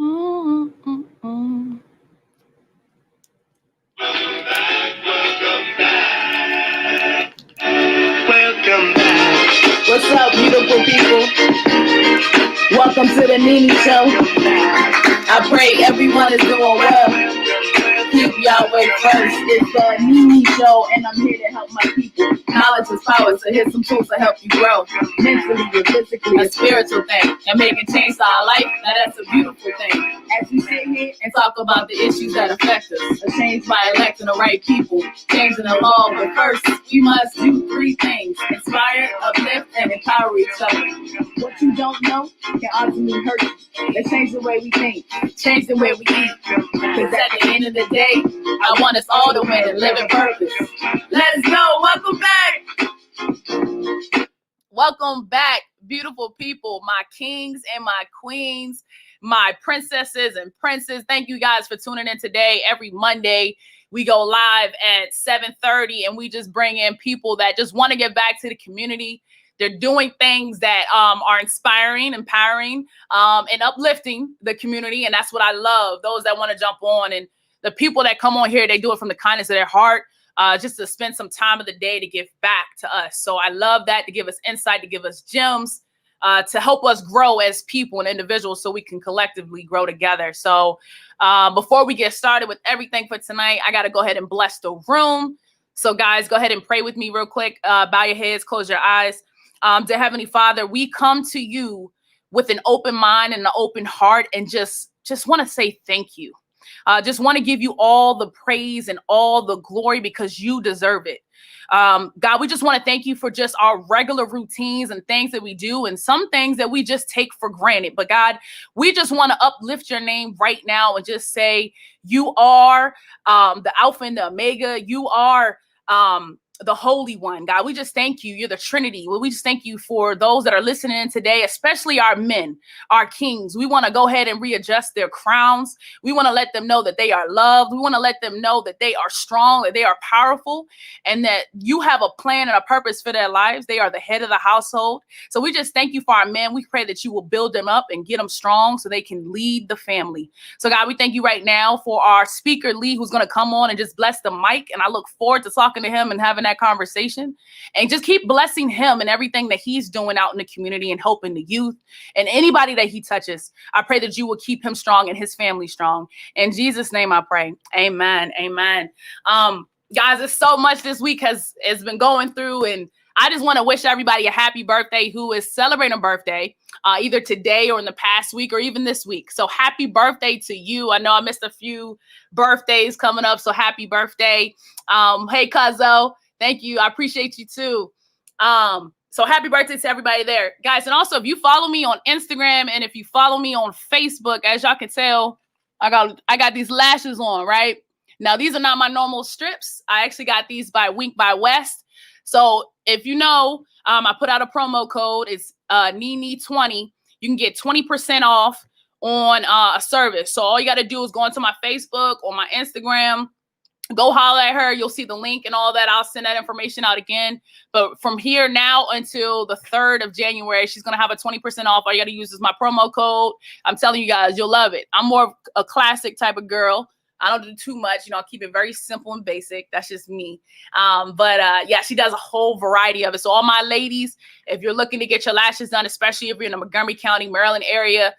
Mm-mm-mm. Welcome back. What's up, beautiful people? Welcome to the Nee Nee Show. I pray everyone is doing well. Keep Yahweh first. It's the Nee Nee Show, and I'm here to help my people. Knowledge is power, so here's some tools to help you grow. Mentally and physically, a spiritual thing. And making change to our life, now that's a beautiful thing. As we sit here and talk about the issues that affect us. A change by electing the right people. Changing the law, but first, we must do three things. Inspire, uplift, and empower each other. What you don't know can ultimately hurt you. Let's change the way we think. Change the way we eat. Because at the end of the day, I want us all to win and live in purpose. Let's go. Welcome back. Welcome back, beautiful people, my kings and my queens, my princesses and princes. Thank you guys for tuning in today. Every Monday, we go live at 7:30, and we just bring in people that just want to get back to the community. They're doing things that are inspiring, empowering, and uplifting the community. And that's what I love. Those that want to jump on, and the people that come on here, they do it from the kindness of their heart, just to spend some time of the day to give back to us. So I love that, to give us insight, to give us gems, to help us grow as people and individuals so we can collectively grow together. So before we get started with everything for tonight, I got to go ahead and bless the room. So guys, go ahead and pray with me real quick. Bow your heads, close your eyes. Dear Heavenly Father, we come to you with an open mind and an open heart, and just want to say thank you. Just want to give you all the praise and all the glory because you deserve it. God, we just want to thank you for just our regular routines and things that we do, and some things that we just take for granted. But God, we just want to uplift your name right now and just say you are the Alpha and the Omega. You are the Holy One. God, we just thank you. You're the Trinity. Well, we just thank you for those that are listening in today, especially our men, our kings. We want to go ahead and readjust their crowns. We want to let them know that they are loved. We want to let them know that they are strong, that they are powerful, and that you have a plan and a purpose for their lives. They are the head of the household. So we just thank you for our men. We pray that you will build them up and get them strong so they can lead the family. So God, we thank you right now for our speaker, Lee, who's going to come on and just bless the mic. And I look forward to talking to him and having that conversation, and just keep blessing him and everything that he's doing out in the community and helping the youth and anybody that he touches. I pray that you will keep him strong and his family strong. In Jesus' name I pray. Amen. Amen. Guys, it's so much this week has been going through, and I just want to wish everybody a happy birthday who is celebrating a birthday, either today or in the past week or even this week. So happy birthday to you. I know I missed a few birthdays coming up, so happy birthday. Hey, Cuzzo. Thank you. I appreciate you too. So happy birthday to everybody there, guys. And also, if you follow me on Instagram and if you follow me on Facebook, as y'all can tell, I got these lashes on, right? Now, these are not my normal strips. I actually got these by Wink by West. So if you know, I put out a promo code. It's Nee Nee 20. You can get 20% off on a service. So all you got to do is go onto my Facebook or my Instagram. Go holler at her. You'll see the link and all that. I'll send that information out again. But from here now until the 3rd of January, she's going to have a 20% off. All you got to use is my promo code. I'm telling you guys, you'll love it. I'm more of a classic type of girl. I don't do too much. I keep it very simple and basic. That's just me. Yeah, she does a whole variety of it. So all my ladies, if you're looking to get your lashes done, especially if you're in the Montgomery County, Maryland area,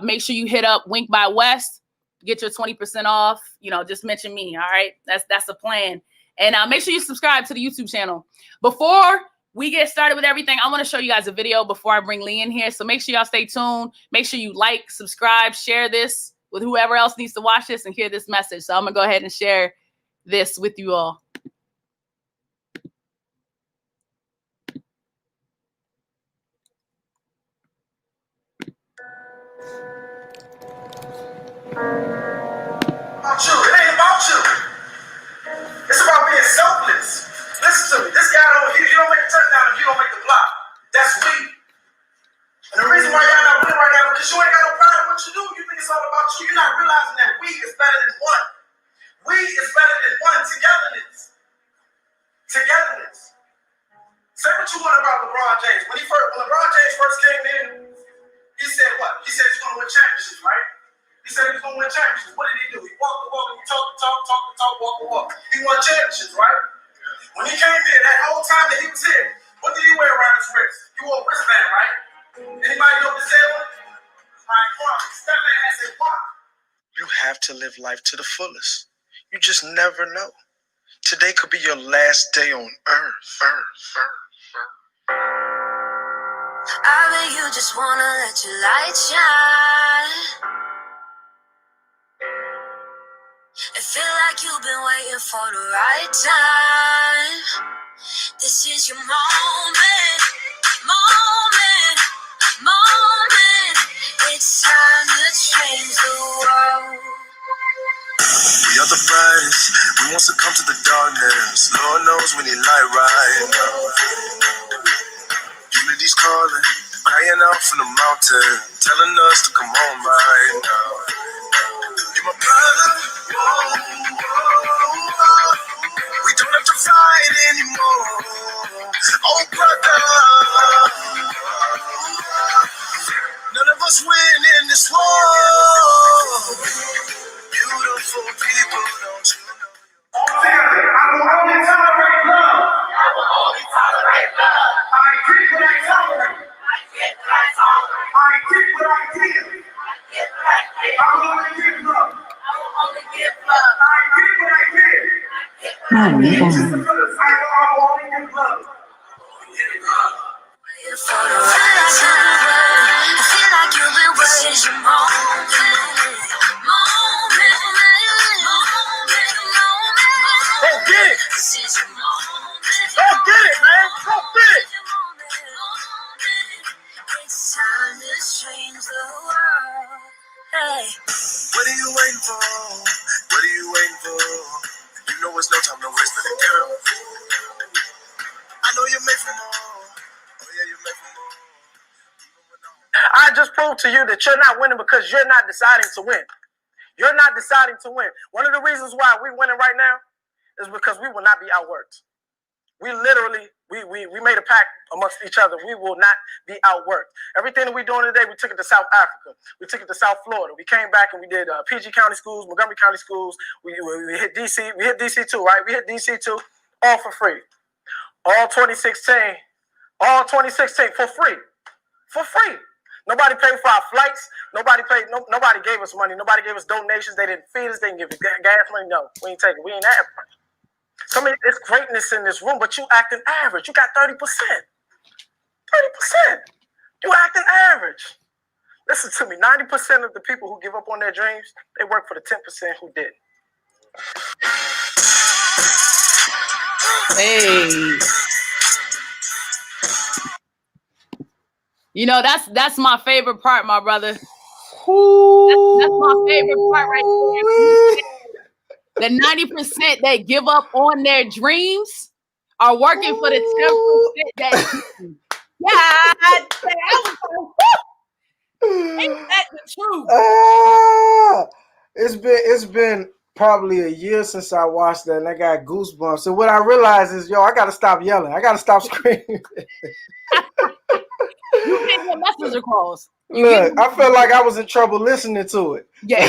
make sure you hit up Wink by West. Get your 20% off. Just mention me. All right. That's the plan. And make sure you subscribe to the YouTube channel. Before we get started with everything, I want to show you guys a video before I bring Lee in here. So make sure y'all stay tuned. Make sure you like, subscribe, share this with whoever else needs to watch this and hear this message. So I'm going to go ahead and share this with you all. About you. It ain't about you. It's about being selfless. Listen to me. This guy don't hit. You don't make a touchdown if you don't make the block. That's weak. And the reason why y'all not winning right now is because you ain't got no pride in what you do. You think it's all about you. You're not realizing that we is better than one. We is better than one. Togetherness. Togetherness. Say what you want about LeBron James. When LeBron James first came in, he said what? He said he's going to win championships, right? gonna win championships. What did he do? He walked the walk and he talked the talk, walk the walk. He won championships, right? When he came here, that whole time that he was here, what did he wear around his wrist? He wore a wristband, right? Anybody know what this was? My promise. That man has a why. You have to live life to the fullest. You just never know. Today could be your last day on earth. I bet you just wanna let your light shine. It feel like you've been waiting for the right time. This is your moment. It's time to change the world. We are the brightest. We won't succumb to the darkness. Lord knows we need light right now. Unity's calling, crying out from the mountain, telling us to come home right now. You're my brother. We don't have to fight anymore. Oh, brother. None of us win in this war. Beautiful people, don't you know? I will only tolerate love. I get what I tolerate. I get what I give. I will only give love. I get what I give. I will only give love. For the right time, I feel like you've been waiting your moment. Go get it! This is your moment. Go get it, man! Go get it! It's time to change the world. Hey. What are you waiting for? What are you waiting for? You know it's no time to waste for the girl. I know you're made for more. Oh yeah, you're made for more. I just proved to you that you're not winning because you're not deciding to win. You're not deciding to win. One of the reasons why we're winning right now is because we will not be outworked. We literally, we made a pact amongst each other. We will not be outworked. Everything that we're doing today, we took it to South Africa. We took it to South Florida. We came back and we did PG County schools, Montgomery County schools. We hit DC. We hit DC too, right? We hit DC too, all for free. All 2016 for free. For free. Nobody paid for our flights. Nobody gave us money. Nobody gave us donations. They didn't feed us. They didn't give us gas money. No, we ain't taking. We ain't that. It's greatness in this room, but you acting average. You got 30%. 30%. You acting average. Listen to me. 90% of the people who give up on their dreams, they work for the 10% who didn't. Hey. You know, that's my favorite part, my brother. That's my favorite part right there. The 90% that give up on their dreams are working for the 10% that ain't that the truth? It's been probably a year since I watched that and I got goosebumps. So what I realized is, I got to stop yelling. I got to stop screaming. You get your message across. Look, I felt like I was in trouble listening to it. Yeah.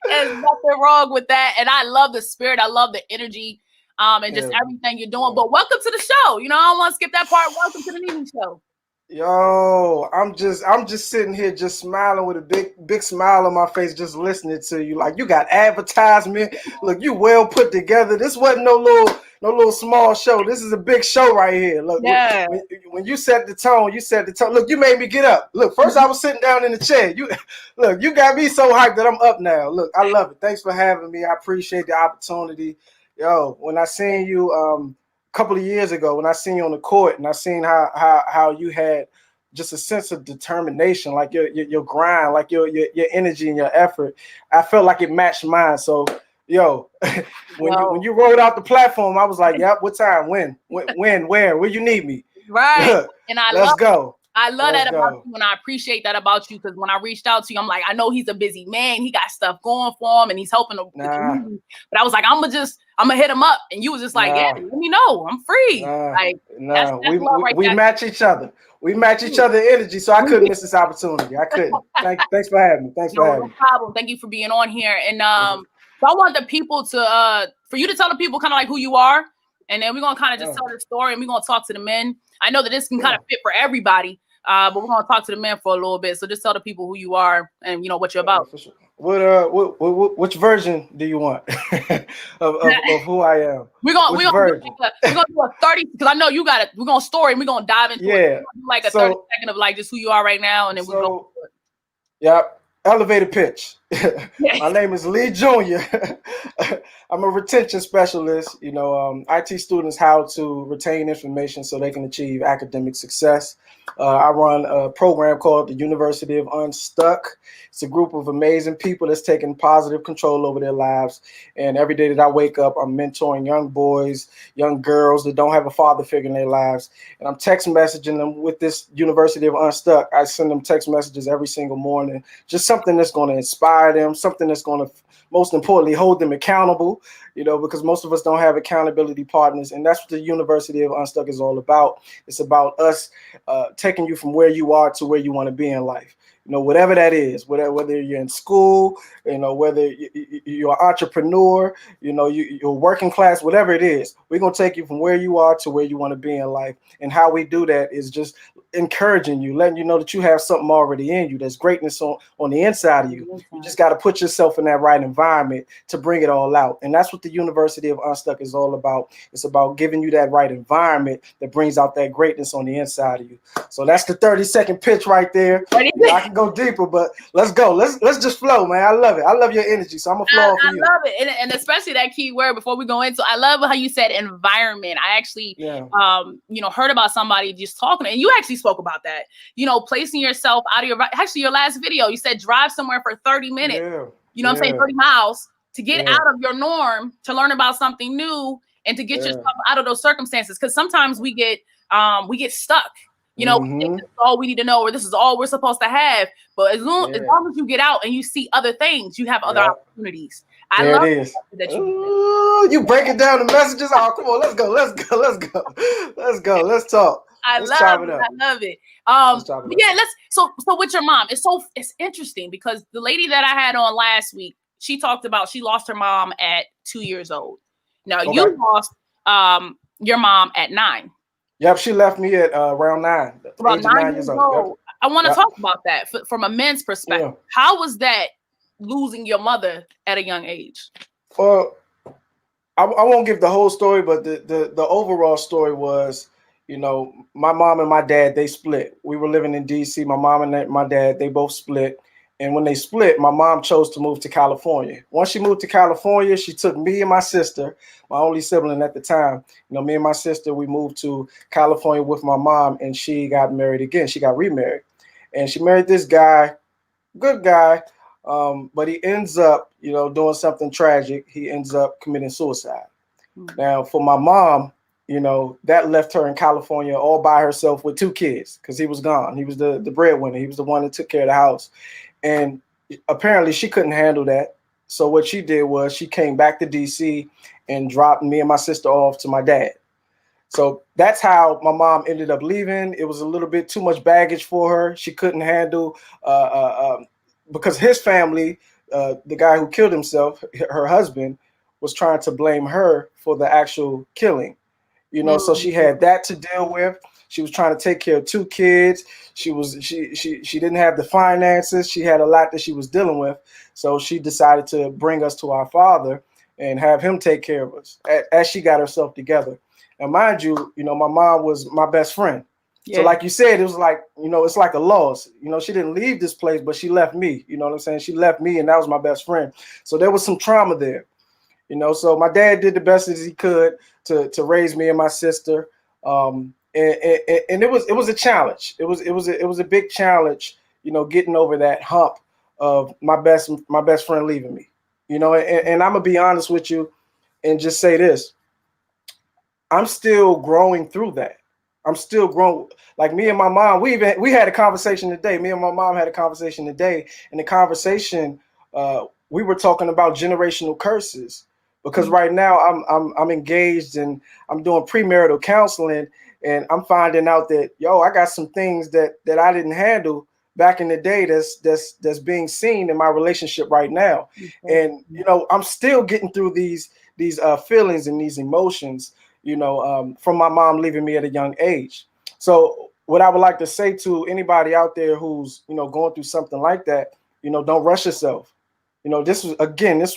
There's nothing wrong with that. And I love the spirit. I love the energy and just everything you're doing. But welcome to the show. I don't want to skip that part. Welcome to the Nee Nee Show. Yo, I'm just sitting here just smiling with a big smile on my face, just listening to you. Like, you got advertisement. Look, you well put together. This wasn't no little small show. This is a big show right here. Look, when you set the tone, Look, you made me get up. Look, first I was sitting down in the chair. You got me so hyped that I'm up now. Look, I love it. Thanks for having me. I appreciate the opportunity. Yo, when I seen you a couple of years ago, when I seen you on the court and I seen how you had just a sense of determination, like your grind, like your energy and your effort, I felt like it matched mine. So, yo, when you rolled out the platform, I was like, yep, what time, when, where you need me? Right. And let's go. I love that about you, and I appreciate that about you, because when I reached out to you, I'm like, I know he's a busy man. He got stuff going for him, and he's helping the community. But I was like, I'm gonna hit him up, and you was just like, yeah, let me know, I'm free. We match each other. We match each other energy, so I couldn't miss this opportunity. I couldn't. Thanks for having me. Thanks for having No me. problem. Thank you for being on here. And so I want the people to for you to tell the people kind of like who you are, and then we're gonna kind of just tell the story, and we're gonna talk to the men. I know that this can kind of fit for everybody, but we're gonna talk to the men for a little bit. So just tell the people who you are and what you're about. For sure. Which version do you want of who I am? We're gonna do a 30 because I know you got it. We're gonna story and we're gonna dive into it. Do like a 30-second of like just who you are right now, and then we'll go. Yep. Elevator pitch. My name is Lee Jr. I'm a retention specialist. I teach students how to retain information so they can achieve academic success. I run a program called the University of Unstuck. It's a group of amazing people that's taking positive control over their lives. And every day that I wake up, I'm mentoring young boys, young girls that don't have a father figure in their lives. And I'm text messaging them with this University of Unstuck. I send them text messages every single morning, just something that's going to inspire them, something that's going to, most importantly, hold them accountable, because most of us don't have accountability partners. And that's what the University of Unstuck is all about. It's about us taking you from where you are to where you want to be in life. Whatever that is, whether you're in school, whether you're an entrepreneur, you're working class, whatever it is, we're going to take you from where you are to where you want to be in life. And how we do that is just encouraging you, letting you know that you have something already in you. There's greatness on the inside of you. You just got to put yourself in that right environment to bring it all out. And that's what the University of Unstuck is all about. It's about giving you that right environment that brings out that greatness on the inside of you. So that's the 30-second pitch right there. I can go deeper, but let's go. Let's just flow, man. I love it. I love your energy, so I'm gonna flow off of you. I love it, and especially that key word before we go into. I love how you said environment. I actually, heard about somebody just talking, and you actually spoke about that. Placing yourself out of your last video. You said drive somewhere for 30 minutes. Yeah. I'm saying 30 miles to get out of your norm, to learn about something new, and to get yourself out of those circumstances. Because sometimes we get stuck. We think this is all we need to know, or this is all we're supposed to have. But as long as you get out and you see other things, you have other opportunities. I love that you breaking down the messages. Oh, come on, let's go. Let's talk. I love it. So with your mom, it's interesting because the lady that I had on last week, she talked about she lost her mom at 2 years old. Now you lost your mom at 9. Yep, she left me at around 9. About 9 years old. Yep. I want to talk about that from a men's perspective. Yeah. How was that losing your mother at a young age? Well, I won't give the whole story, but the overall story was, my mom and my dad, they split. We were living in D.C. My mom and my dad, they both split. And when they split, my mom chose to move to California. Once she moved to California, she took me and my sister, my only sibling at the time. Me and my sister, we moved to California with my mom, and she got married again. She got remarried. And she married this guy, good guy, but he ends up, doing something tragic. He ends up committing suicide. Mm-hmm. Now, for my mom, that left her in California all by herself with 2 kids because he was gone. He was the breadwinner. He was the one that took care of the house. And apparently she couldn't handle that. So what she did was she came back to DC and dropped me and my sister off to my dad. So that's how my mom ended up leaving. It was a little bit too much baggage for her. She couldn't handle because his family, the guy who killed himself, her husband, was trying to blame her for the actual killing. So she had that to deal with. She was trying to take care of 2 kids. She didn't have the finances. She had a lot that she was dealing with. So she decided to bring us to our father and have him take care of us as she got herself together. And mind you, my mom was my best friend. Yeah. So like you said, it was like, it's like a loss. She didn't leave this place, but she left me. You know what I'm saying? She left me, and that was my best friend. So there was some trauma there. So my dad did the best as he could to raise me and my sister. And it was a challenge. It was a big challenge, getting over that hump of my best friend leaving me, and I'm gonna be honest with you and just say this. I'm still growing through that. I'm still growing. Like me and my mom, we had a conversation today. Me and my mom had a conversation today, and the conversation we were talking about generational curses because right now I'm engaged and I'm doing premarital counseling. And I'm finding out that, yo, I got some things that I didn't handle back in the day that's being seen in my relationship right now. And, you know, I'm still getting through these feelings and these emotions, you know, from my mom leaving me at a young age. So what I would like to say to anybody out there who's, you know, going through something like that, you know, don't rush yourself. You know, this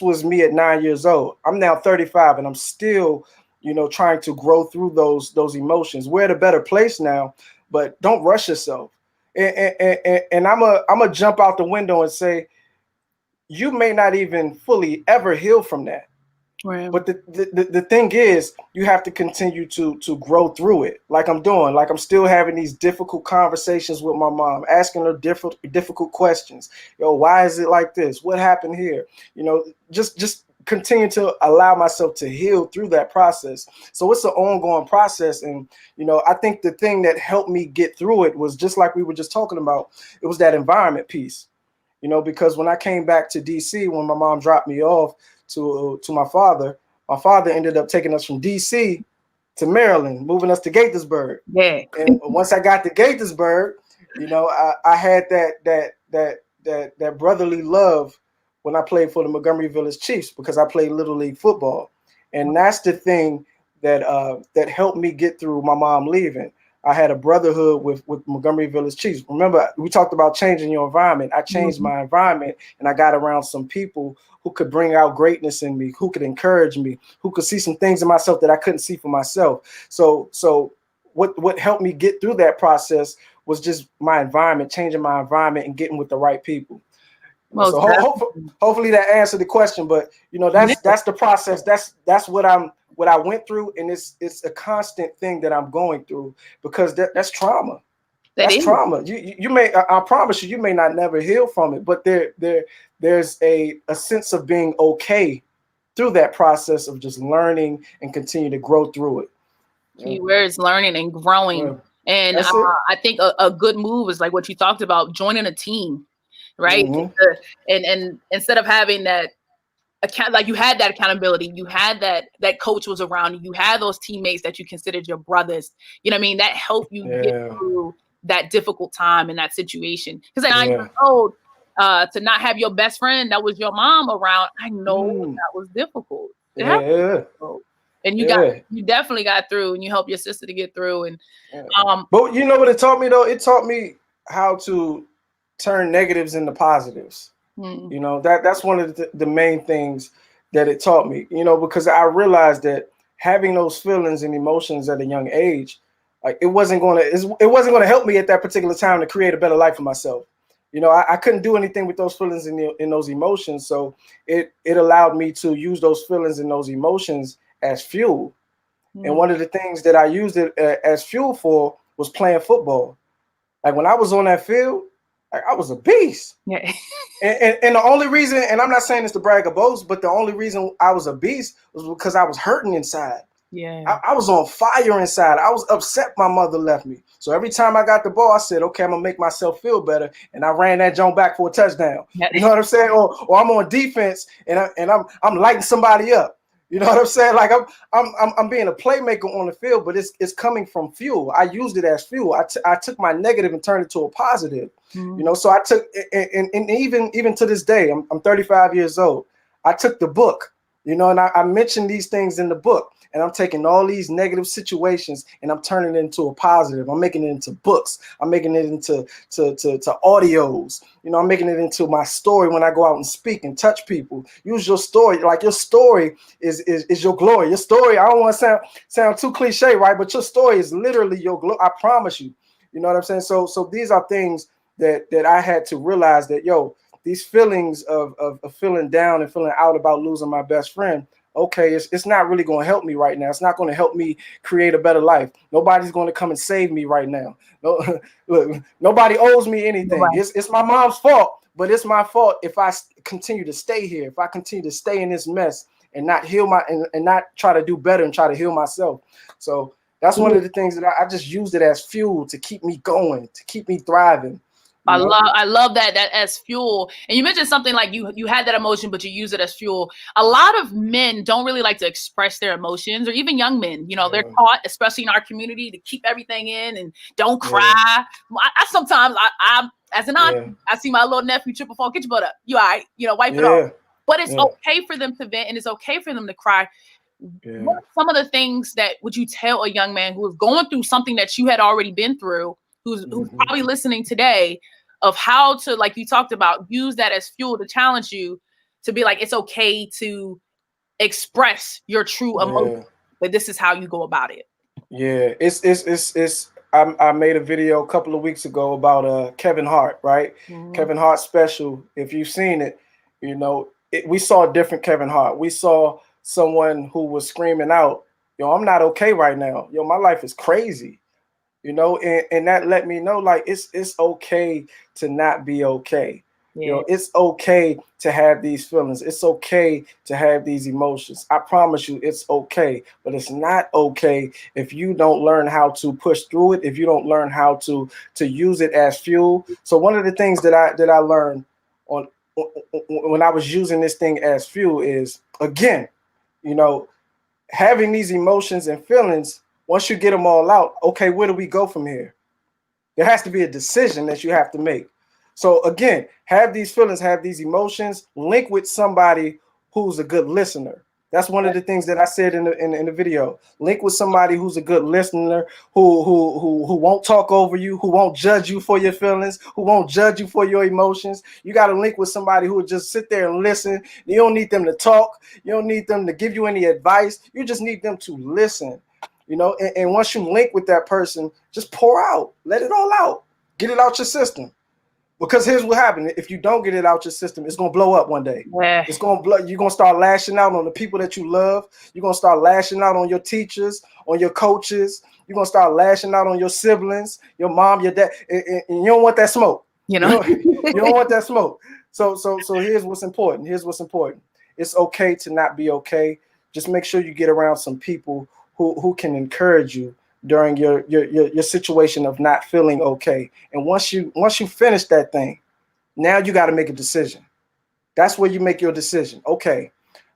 was me at 9 years old. I'm now 35 and I'm still, you know, trying to grow through those emotions. We're at a better place now, but don't rush yourself. And I'm a jump out the window and say, you may not even fully ever heal from that. Right. But the thing is, you have to continue to grow through it, like I'm doing. Like I'm still having these difficult conversations with my mom, asking her difficult questions. Yo, why is it like this? What happened here? You know, just continue to allow myself to heal through that process. So it's an ongoing process. And, you know, I think the thing that helped me get through it was just like we were just talking about. It was that environment piece, you know, because when I came back to DC, when my mom dropped me off to my father ended up taking us from DC to Maryland, moving us to Gaithersburg. Yeah. And once I got to Gaithersburg, you know, I had that brotherly love when I played for the Montgomery Village Chiefs, because I played Little League football. And that's the thing that helped me get through my mom leaving. I had a brotherhood with Montgomery Village Chiefs. Remember, we talked about changing your environment. I changed my environment, and I got around some people who could bring out greatness in me, who could encourage me, who could see some things in myself that I couldn't see for myself. So what helped me get through that process was just my environment, changing my environment and getting with the right people. So hopefully that answered the question. But, you know, that's the process. That's what I went through, and it's a constant thing that I'm going through, because that's trauma. That's trauma. You may, I promise you may not never heal from it, but there's a sense of being okay through that process of just learning and continue to grow through it. Keywords: learning and growing. Yeah. And I think a good move is like what you talked about, joining a team, right? Mm-hmm. And instead of having that like you had that accountability, you had that coach was around you, you had those teammates that you considered your brothers, you know what I mean, that helped you get through that difficult time in that situation. Because at 9 years old, to not have your best friend that was your mom around, I know that was difficult. And you definitely got through, and you helped your sister to get through. And but you know what it taught me though? It taught me how to turn negatives into positives. You know, that's one of the main things that it taught me, you know, because I realized that having those feelings and emotions at a young age, like it wasn't going to help me at that particular time to create a better life for myself. You know, I couldn't do anything with those feelings and those emotions. So it allowed me to use those feelings and those emotions as fuel. And one of the things that I used it as fuel for was playing football. Like when I was on that field, I was a beast. Yeah. And the only reason, and I'm not saying this to brag or boast, but the only reason I was a beast was because I was hurting inside. Yeah. I was on fire inside. I was upset my mother left me. So every time I got the ball, I said, okay, I'm gonna make myself feel better. And I ran that joint back for a touchdown. Yeah. You know what I'm saying? Or I'm on defense and I'm lighting somebody up. You know what I'm saying? Like I'm being a playmaker on the field, but it's coming from fuel. I used it as fuel. I took my negative and turned it to a positive. You know, so I took and even to this day, I'm 35 years old. I took the book, you know, and I mentioned these things in the book, and I'm taking all these negative situations and I'm turning it into a positive. I'm making it into books. I'm making it into to audios. You know, I'm making it into my story when I go out and speak and touch people. Use your story. Like your story is your glory. Your story, I don't want to sound too cliche, right? But your story is literally your glory. I promise you. You know what I'm saying? So these are things that I had to realize that, yo, these feelings of feeling down and feeling out about losing my best friend, okay, it's not really going to help me right now. It's not going to help me create a better life. Nobody's going to come and save me right now. No, look, nobody owes me anything. Nobody. It's my mom's fault, but it's my fault if I continue to stay here, if I continue to stay in this mess and not heal and not try to do better and try to heal myself. So that's one of the things that I just used it as fuel to keep me going, to keep me thriving. I love that as fuel. And you mentioned something like you had that emotion, but you use it as fuel. A lot of men don't really like to express their emotions, or even young men. They're taught, especially in our community, to keep everything in and don't cry. I sometimes I as an aunt, I see my little nephew trip and fall, get your butt up. You all right? Wipe it off. But it's okay for them to vent, and it's okay for them to cry. What are some of the things that would you tell a young man who is going through something that you had already been through, who's probably listening today, of how to, like you talked about, use that as fuel to challenge you to be like, it's okay to express your true emotion, but this is how you go about it. Yeah, it's I made a video a couple of weeks ago about Kevin Hart, right? Kevin Hart special. If you've seen it, we saw a different Kevin Hart. We saw someone who was screaming out, I'm not okay right now. My life is crazy. And that let me know, like, it's okay to not be okay. It's okay to have these feelings. It's okay to have these emotions. I promise you, it's okay. But it's not okay if you don't learn how to push through it, if you don't learn how to use it as fuel. So one of the things that I learned when I was using this thing as fuel is, again, having these emotions and feelings. Once you get them all out, okay, where do we go from here? There has to be a decision that you have to make. So again, have these feelings, have these emotions, link with somebody who's a good listener. That's one of the things that I said in the video. Link with somebody who's a good listener, who won't talk over you, who won't judge you for your feelings, who won't judge you for your emotions. You got to link with somebody who will just sit there and listen. You don't need them to talk. You don't need them to give you any advice. You just need them to listen. And once you link with that person, just pour out, let it all out, get it out your system. Because here's what happens. If you don't get it out your system, it's going to blow up one day. It's going to blow. You're going to start lashing out on the people that you love. You're going to start lashing out on your teachers, on your coaches. You're going to start lashing out on your siblings, your mom, your dad. And you don't want that smoke. You don't want that smoke. So here's what's important. It's okay to not be okay. Just make sure you get around some people who can encourage you during your situation of not feeling okay. And once you finish that thing, now you got to make a decision. That's where you make your decision. Okay,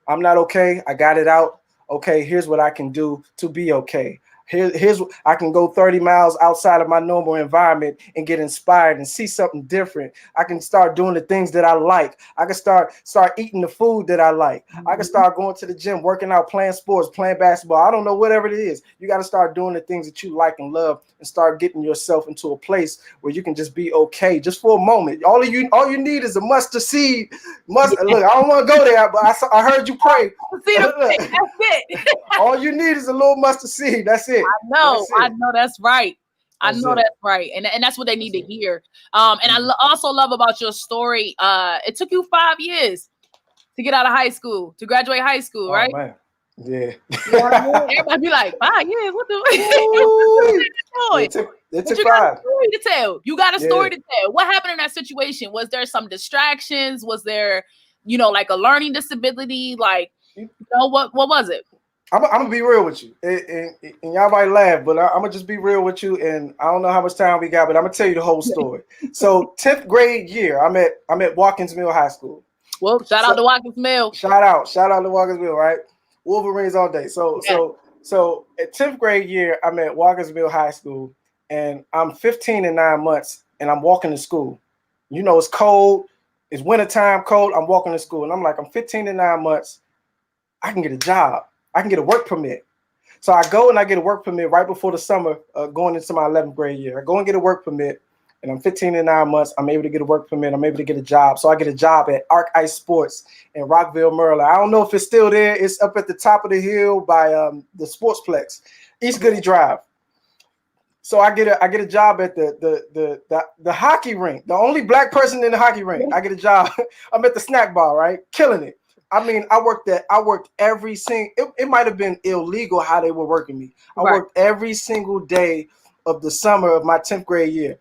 I'm not okay. I got it out. Okay, here's what I can do to be okay. Here's I can go 30 miles outside of my normal environment and get inspired and see something different. I can start doing the things that I like. I can start eating the food that I like. I can start going to the gym, working out, playing sports, playing basketball. I don't know, whatever it is. You got to start doing the things that you like and love and start getting yourself into a place where you can just be okay just for a moment. All you need is a mustard seed. Look, I don't want to go there, but I heard you pray. That's it. All you need is a little mustard seed. That's it. I know that's right. That's right. And that's what they need to hear. And I also love about your story. It took you 5 years to get out of high school, to graduate high school, right? Man. Yeah. Everybody be like, 5 years? What the It took 5. You got a story to tell. What happened in that situation? Was there some distractions? Was there, like a learning disability? Like, what was it? I'm gonna be real with you, and y'all might laugh, but I'm gonna just be real with you. And I don't know how much time we got, but I'm gonna tell you the whole story. So 10th grade year, I'm at Watkins Mill High School. Well, shout out to Watkins Mill. Shout out to Watkins Mill, right? Wolverines all day. So at 10th grade year, I'm at Watkins Mill High School, and I'm 15 and 9 months, and I'm walking to school. It's cold. It's wintertime, cold. I'm walking to school, and I'm like, I'm 15 and 9 months. I can get a job. I can get a work permit. So I go and I get a work permit right before the summer, going into my 11th grade year. I go and get a work permit, and I'm 15 and 9 months. I'm able to get a work permit. I'm able to get a job. So I get a job at Arc Ice Sports in Rockville, Maryland. I don't know if it's still there. It's up at the top of the hill by the Sportsplex, East Goody Drive. So I get a job at the hockey rink. The only black person in the hockey rink. I get a job. I'm at the snack bar, right? Killing it. I mean, I worked every single, it might have been illegal how they were working me. I worked every single day of the summer of my 10th grade year.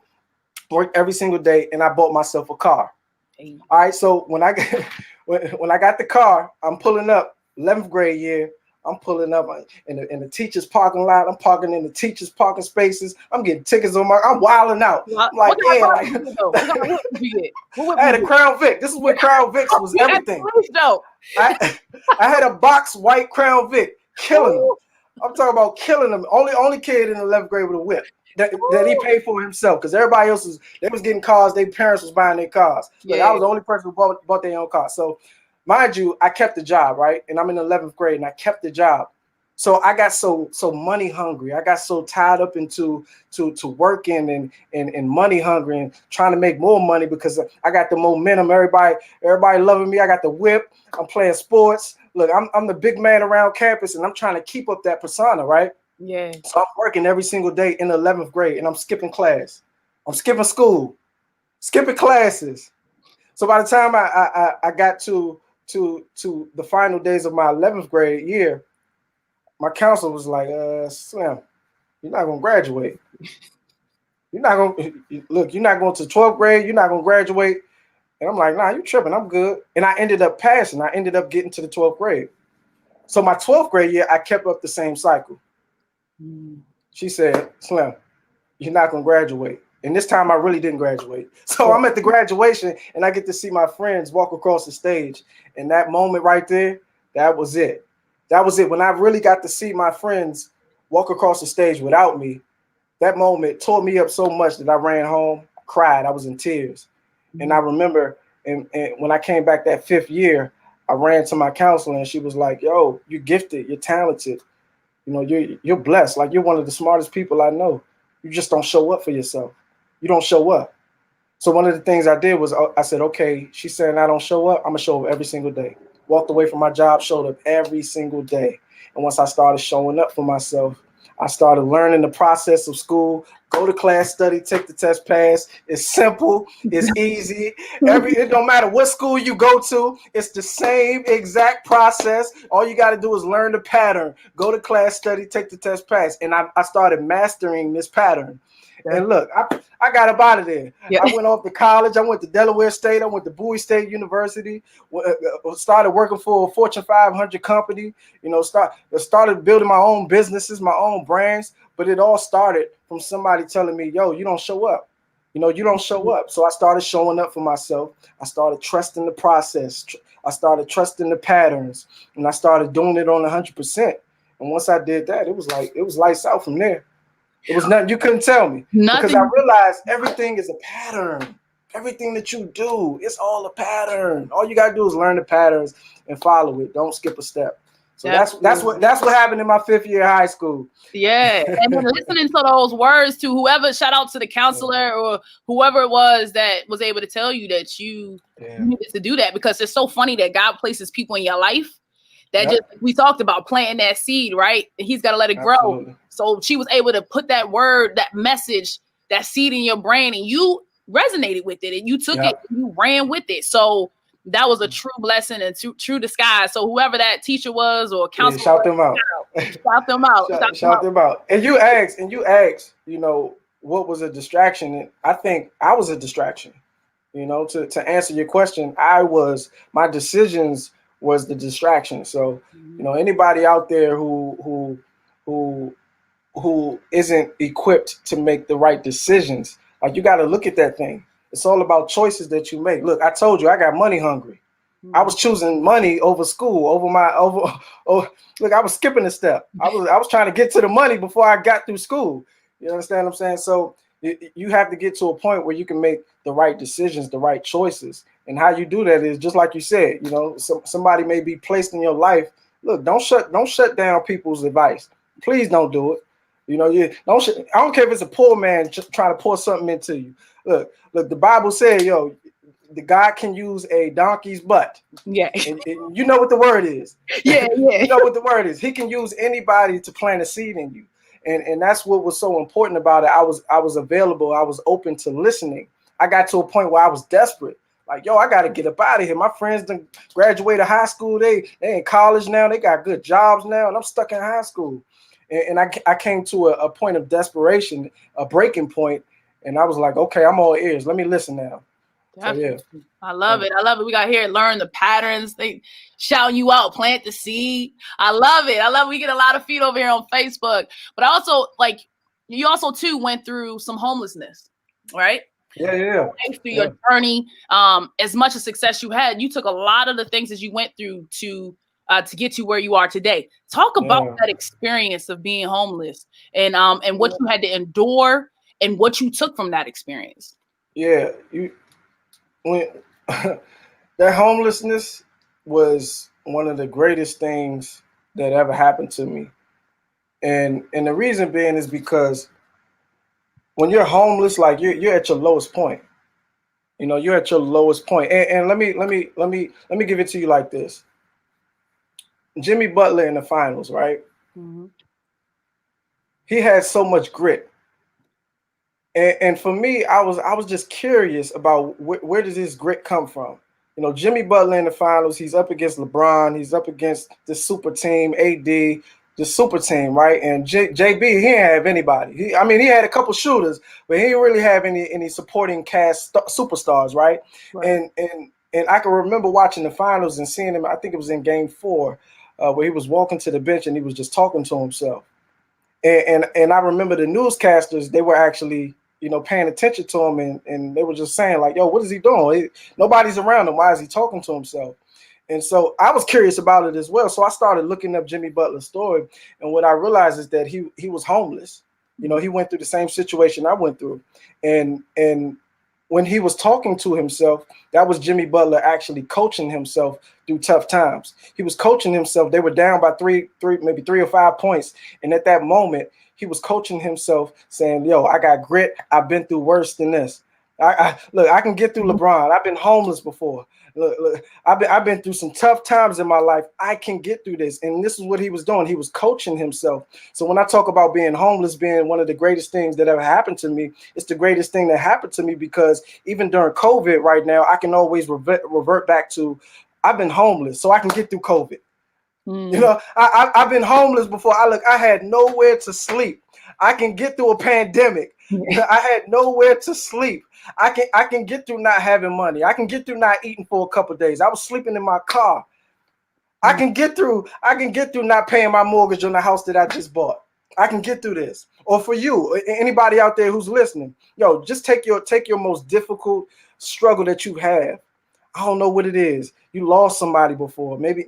Worked every single day, and I bought myself a car. All right, so when I got the car, I'm pulling up 11th grade year. I'm pulling up in the teacher's parking lot. I'm parking in the teacher's parking spaces. I'm getting tickets I'm wilding out. I'm like, What kind yeah, of like car did you go? What kind of whip did you get? What whip I had did a you Crown Vic. This is when Crown Vics was get? everything. Dope. I had a box white Crown Vic, killing them. I'm talking about killing them. Only kid in the 11th grade with a whip that he paid for himself, because everybody else they was getting cars. Their parents was buying their cars. Like, I was the only person who bought their own car. So, mind you, I kept the job, right? And I'm in the 11th grade, and I kept the job. So I got so money hungry. I got so tied up into working and money hungry and trying to make more money, because I got the momentum. Everybody loving me. I got the whip. I'm playing sports. Look, I'm the big man around campus, and I'm trying to keep up that persona, right? Yeah. So I'm working every single day in the 11th grade, and I'm skipping class. I'm skipping school, skipping classes. So by the time I got to the final days of my 11th grade year, my counselor was like, Slim, you're not gonna graduate. You're not gonna look. You're not going to 12th grade. You're not gonna graduate. And I'm like, nah, you tripping. I'm good. And I ended up passing. I ended up getting to the 12th grade. So my 12th grade year, I kept up the same cycle. She said, Slim, you're not gonna graduate. And this time I really didn't graduate. So I'm at the graduation, and I get to see my friends walk across the stage. And that moment right there, that was it. That was it. When I really got to see my friends walk across the stage without me, that moment tore me up so much that I ran home, cried. I was in tears. And I remember, and when I came back that 5th year, I ran to my counselor, and she was like, yo, you're gifted, you're talented. You know, you're blessed. Like, you're one of the smartest people I know. You just don't show up for yourself. You don't show up. So one of the things I did was I said, okay, she's saying I don't show up. I'm going to show up every single day. Walked away from my job, showed up every single day. And once I started showing up for myself, I started learning the process of school. Go to class, study, take the test, pass. It's simple. It's easy. It don't matter what school you go to. It's the same exact process. All you got to do is learn the pattern. Go to class, study, take the test, pass. And I started mastering this pattern. And look, I got up out of there. Yeah. I went off to college. I went to Delaware State. I went to Bowie State University. Started working for a Fortune 500 company. You know, started building my own businesses, my own brands. But it all started from somebody telling me, yo, you don't show up. You know, you don't show up. So I started showing up for myself. I started trusting the process. I started trusting the patterns. And I started doing it on 100%. And once I did that, it was lights out from there. It was nothing you couldn't tell me. Nothing. Because I realized everything is a pattern. Everything that you do, it's all a pattern. All you gotta do is learn the patterns and follow it. Don't skip a step. So that's what happened in my 5th year of high school. Yeah, and then listening to those words to whoever, shout out to the counselor or whoever it was that was able to tell you that you needed to do that, because it's so funny that God places people in your life that just, we talked about planting that seed, right? And he's got to let it grow. Absolutely. So she was able to put that word, that message, that seed in your brain, and you resonated with it, and you took it, and you ran with it. So that was a true blessing and true disguise. So whoever that teacher was or counselor, shout them out. Shout them out. Shout them out. And you asked, you know, what was a distraction? And I think I was a distraction. You know, to answer your question, my decisions was the distraction. So, you know, anybody out there who isn't equipped to make the right decisions, like, you got to look at that thing. It's all about choices that you make. Look, I told you I got money hungry. I was choosing money over school, look, I was skipping a step. I was trying to get to the money before I got through school. You understand what I'm saying? So you have to get to a point where you can make the right decisions, the right choices. And how you do that is just like you said, you know, somebody may be placed in your life. Look, don't shut down people's advice. Please don't do it. You know, I don't care if it's a poor man just trying to pour something into you. Look, the Bible said, yo, the God can use a donkey's butt. Yeah. And you know what the word is. Yeah. You know what the word is. He can use anybody to plant a seed in you. And that's what was so important about it. I was available. I was open to listening. I got to a point where I was desperate. Like, yo, I got to get up out of here. My friends done graduated high school. They in college now. They got good jobs now. And I'm stuck in high school. And I came to a point of desperation, a breaking point. And I was like, okay, I'm all ears. Let me listen now. So yeah. I love it. I love it. We got here, learn the patterns. They shout you out, plant the seed. I love it. We get a lot of feed over here on Facebook. But I also like you also too went through some homelessness, right? Yeah. Through your journey, as much as success you had, you took a lot of the things that you went through to get to where you are today. Talk about that experience of being homeless and what you had to endure and what you took from that experience. Yeah, when that homelessness was one of the greatest things that ever happened to me. And the reason being is because when you're homeless, like you're at your lowest point. You know, you're at your lowest point. And let me give it to you like this. Jimmy Butler in the finals, right? Mm-hmm. He had so much grit. And for me, I was just curious about where does this grit come from? You know, Jimmy Butler in the finals, he's up against LeBron, he's up against the super team, AD, the super team, right? And JB, he didn't have anybody. He had a couple shooters, but he didn't really have any supporting cast superstars, right? And I can remember watching the finals and seeing him. I think it was in Game 4, where he was walking to the bench and he was just talking to himself. And I remember the newscasters, they were actually, you know, paying attention to him, and they were just saying like, yo, what is he doing? Nobody's around him. Why is he talking to himself? And so I was curious about it as well. So I started looking up Jimmy Butler's story. And what I realized is that he was homeless. You know, he went through the same situation I went through. And when he was talking to himself, that was Jimmy Butler actually coaching himself through tough times. He was coaching himself. They were down by maybe 3 or 5 points. And at that moment, he was coaching himself saying, yo, I got grit. I've been through worse than this. Look, I can get through LeBron. I've been homeless before. Look, I've been through some tough times in my life. I can get through this. And this is what he was doing. He was coaching himself. So when I talk about being homeless being one of the greatest things that ever happened to me, it's the greatest thing that happened to me because even during COVID right now, I can always revert back to I've been homeless so I can get through COVID. You know, I've been homeless before. I had nowhere to sleep. I can get through a pandemic. I had nowhere to sleep. I can get through not having money. I can get through not eating for a couple of days. I was sleeping in my car. I can get through not paying my mortgage on the house that I just bought. I can get through this. Or for you, anybody out there who's listening, yo, just take your most difficult struggle that you have. I don't know what it is. You lost somebody before. Maybe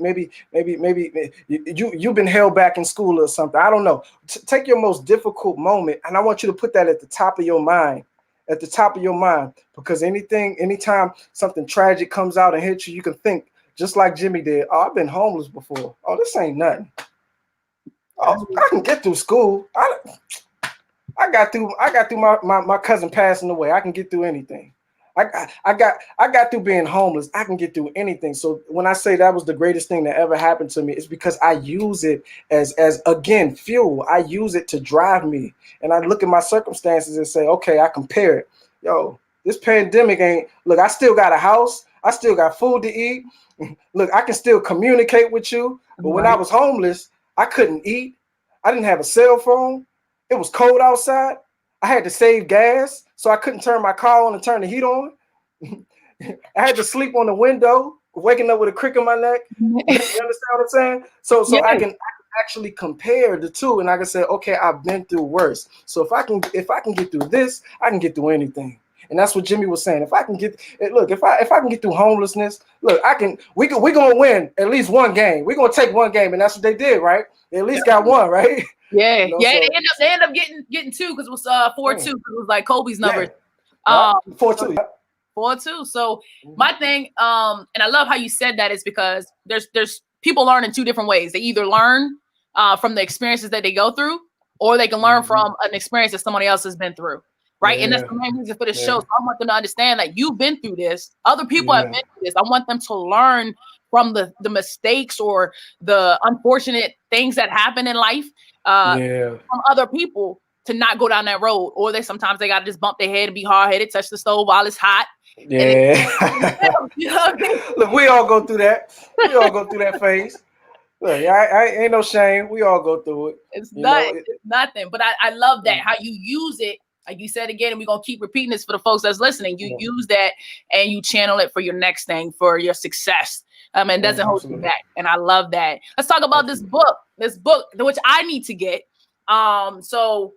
you've been held back in school or something. I don't know. Take your most difficult moment, and I want you to put that at the top of your mind. At the top of your mind, because anytime something tragic comes out and hits you, you can think just like Jimmy did. Oh, I've been homeless before. Oh, this ain't nothing. Oh, I can get through school. I got through my cousin passing away. I can get through anything. I got through being homeless. I can get through anything. So when I say that was the greatest thing that ever happened to me, it's because I use it as again fuel. I use it to drive me, and I look at my circumstances and say, okay, I compare it. Yo, this pandemic ain't. Look, I still got a house. I still got food to eat. Look, I can still communicate with you. But when I was homeless, I couldn't eat. I didn't have a cell phone. It was cold outside. I had to save gas, so I couldn't turn my car on and turn the heat on. I had to sleep on the window, waking up with a crick in my neck. You understand what I'm saying? So yeah. I can actually compare the two, and I can say, okay, I've been through worse. So if I can get through this, I can get through anything. And that's what Jimmy was saying. If I can get if I can get through homelessness, look, we're gonna win at least one game. We're gonna take one game, and that's what they did, right? They at least got one, right? Yeah, you know, yeah. So, they end up getting two because it was 4-2. It was like Kobe's numbers. Yeah. 4-2. 4-2. So my thing, and I love how you said that is because there's people learn in two different ways. They either learn from the experiences that they go through, or they can learn from an experience that somebody else has been through. Right. Yeah. And that's the main reason for this show. So I want them to understand that you've been through this. Other people have been through this. I want them to learn from the mistakes or the unfortunate things that happen in life from other people to not go down that road. Or sometimes they got to just bump their head and be hard-headed, touch the stove while it's hot. Yeah. You know what I mean? Look, we all go through that. We all go through that phase. Look, I ain't no shame. We all go through it. It's nothing. But I love that, how you use it like you said again, and we're gonna keep repeating this for the folks that's listening. You use that and you channel it for your next thing, for your success. And it doesn't hold you back. And I love that. Let's talk about this book, which I need to get. So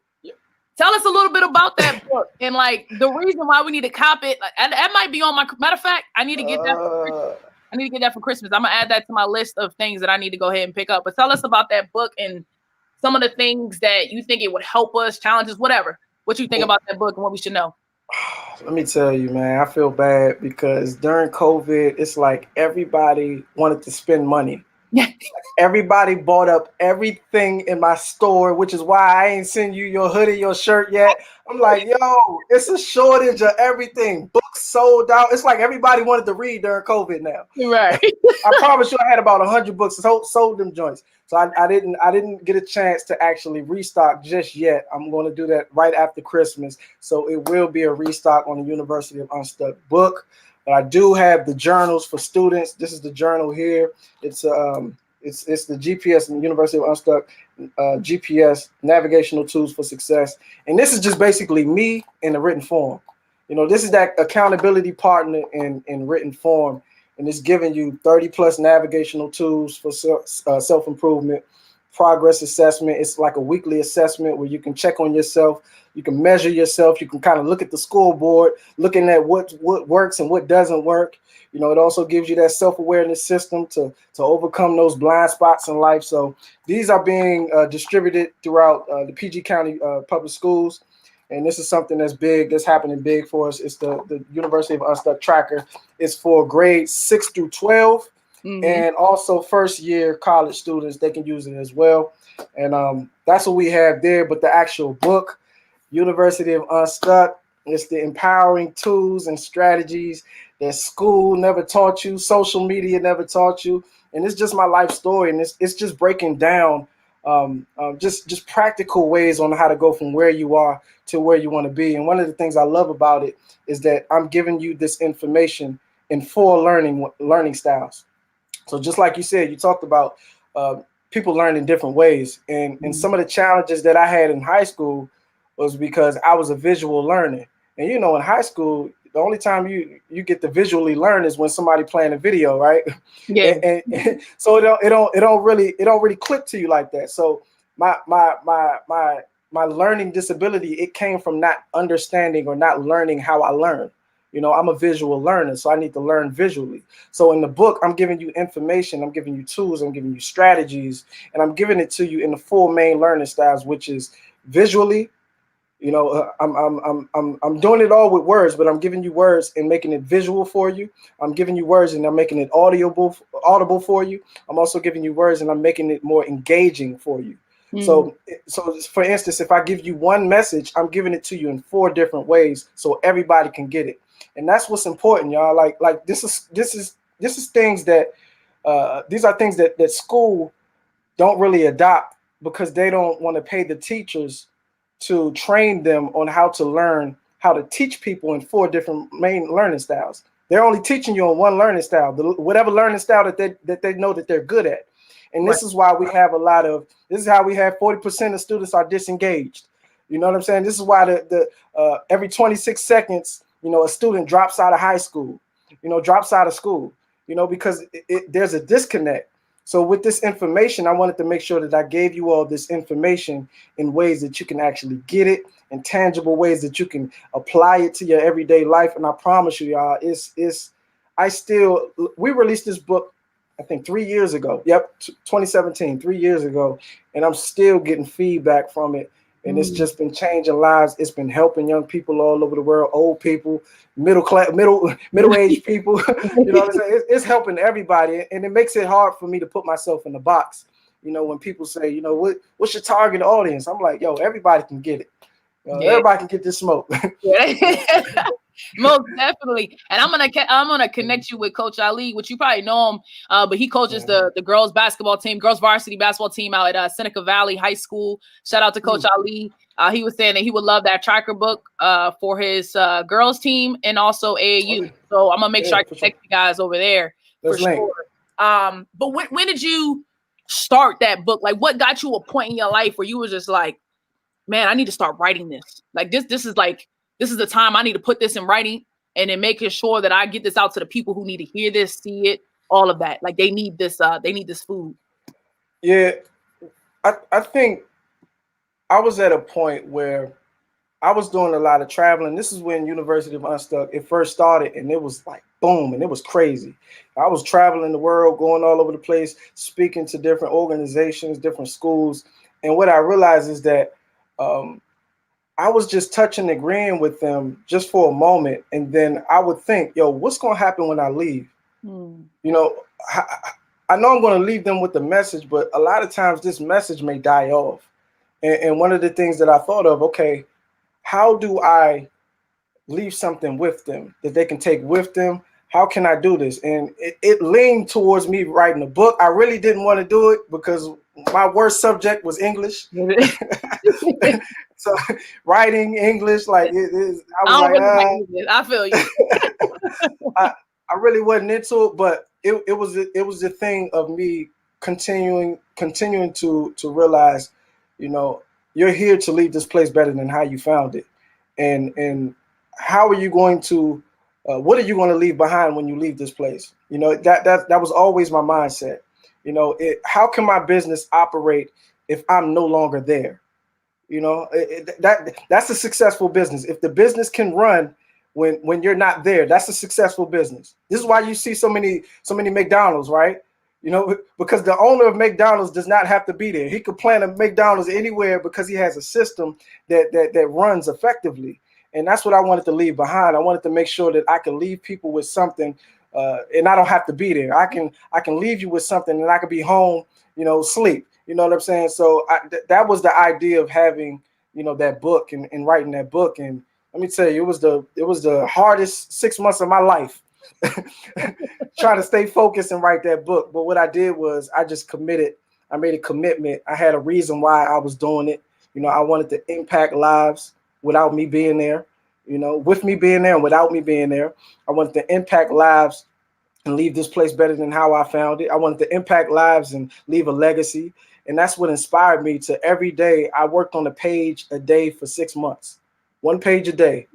tell us a little bit about that book and like the reason why we need to cop it. And that might be on my, matter of fact, I need to get that for Christmas. I need to get that for Christmas. I'm gonna add that to my list of things that I need to go ahead and pick up. But tell us about that book and some of the things that you think it would help us, challenges, whatever. What you think about that book and what we should know. Let me tell you, man, I feel bad because during COVID, it's like everybody wanted to spend money. Everybody bought up everything in my store, which is why I ain't send you your hoodie, your shirt yet. I'm like, yo, it's a shortage of everything. Books sold out. It's like everybody wanted to read during COVID now. Right. I promise you I had about 100 books sold them joints. So I didn't get a chance to actually restock just yet. I'm going to do that right after Christmas. So it will be a restock on the University of Unstuck book. But I do have the journals for students. This is the journal here. It's the GPS in the University of Unstuck GPS navigational tools for success. And this is just basically me in the written form. You know, this is that accountability partner in written form. And it's giving you 30 plus navigational tools for self-improvement, progress assessment. It's like a weekly assessment where you can check on yourself. You can measure yourself. You can kind of look at the scoreboard, looking at what works and what doesn't work. You know, it also gives you that self-awareness system to overcome those blind spots in life. So these are being distributed throughout the PG County public schools. And this is something that's big, that's happening big for us. It's the University of Unstuck Tracker. It's for grades 6 through 12. And also first year college students, they can use it as well. And that's what we have there. But the actual book, University of Unstuck, it's the empowering tools and strategies that school never taught you, social media never taught you. And it's just my life story. And it's just breaking down just practical ways on how to go from where you are to where you want to be. And one of the things I love about it is that I'm giving you this information in 4 learning styles. So just like you said, you talked about people learn in different ways. And some of the challenges that I had in high school was because I was a visual learner. And, you know, in high school, the only time you get to visually learn is when somebody playing a video, right? Yeah. And so it don't really click to you like that. So my learning disability, it came from not understanding or not learning how I learn. You know, I'm a visual learner, so I need to learn visually. So in the book, I'm giving you information, I'm giving you tools, I'm giving you strategies, and I'm giving it to you in the 4 main learning styles, which is visually. You know, I'm doing it all with words, but I'm giving you words and making it visual for you. I'm giving you words and I'm making it audible for you. I'm also giving you words and I'm making it more engaging for you. So for instance, if I give you one message, I'm giving it to you in 4 different ways so everybody can get it. And that's what's important, y'all. Like this is things that these are things that school don't really adopt because they don't want to pay the teachers to train them on how to learn how to teach people in 4 different main learning styles. They're only teaching you on one learning style, whatever learning style that they know that they're good at. And this is why we have this is how we have 40% of students are disengaged. You know what I'm saying? This is why the every 26 seconds, you know, a student drops out of high school, you know, drops out of school, you know, because there's a disconnect. So with this information, I wanted to make sure that I gave you all this information in ways that you can actually get it, in tangible ways that you can apply it to your everyday life. And I promise you, y'all, we released this book, I think 3 years ago. Yep, 2017, 3 years ago. And I'm still getting feedback from it. And it's just been changing lives. It's been helping young people all over the world, old people, middle-aged people. You know what I'm saying? It's helping everybody. And it makes it hard for me to put myself in the box. You know, when people say, you know, what's your target audience? I'm like, yo, everybody can get it. Everybody can get this smoke. Most definitely. And I'm gonna connect you with Coach Ali, which you probably know him, but he coaches the girls varsity basketball team out at Seneca Valley High School. Shout out to Coach Ali. He was saying that he would love that tracker book for his girls team and also AAU. So I'm gonna make sure I connect you guys over there for sure. But when did you start that book? Like, what got you a point in your life where you were just like, man, I need to start writing this. Like this is the time I need to put this in writing, and then making sure that I get this out to the people who need to hear this, see it, all of that. Like they need this food. Yeah, I think I was at a point where I was doing a lot of traveling. This is when University of Unstuck, it first started, and it was like boom, and it was crazy. I was traveling the world, going all over the place, speaking to different organizations, different schools. And what I realized is that I was just touching and agreeing with them just for a moment. And then I would think, yo, what's going to happen when I leave? You know, I know I'm going to leave them with the message, but a lot of times this message may die off. And one of the things that I thought of, okay, how do I leave something with them that they can take with them? How can I do this? And it leaned towards me writing a book. I really didn't want to do it because my worst subject was English. So writing English, like I was I feel you. I really wasn't into it, but it was a thing of me continuing to realize, you know, you're here to leave this place better than how you found it. And how are you going to what are you going to leave behind when you leave this place? You know, that was always my mindset. You know, how can my business operate if I'm no longer there? You know, that's a successful business. If the business can run when you're not there, that's a successful business. This is why you see so many McDonald's, right? You know, because the owner of McDonald's does not have to be there. He could plant a McDonald's anywhere because he has a system that runs effectively. And that's what I wanted to leave behind. I wanted to make sure that I could leave people with something, and I don't have to be there. I can leave you with something, and I could be home, you know, sleep. You know what I'm saying? So that was the idea of having, you know, that book and writing that book. And let me tell you, it was the hardest 6 months of my life. Trying to stay focused and write that book. But what I did was I just committed. I made a commitment. I had a reason why I was doing it. You know, I wanted to impact lives without me being there, you know, with me being there and without me being there. I wanted to impact lives and leave this place better than how I found it. I wanted to impact lives and leave a legacy. And that's what inspired me to every day. I worked on a page a day for 6 months, 1 page a day.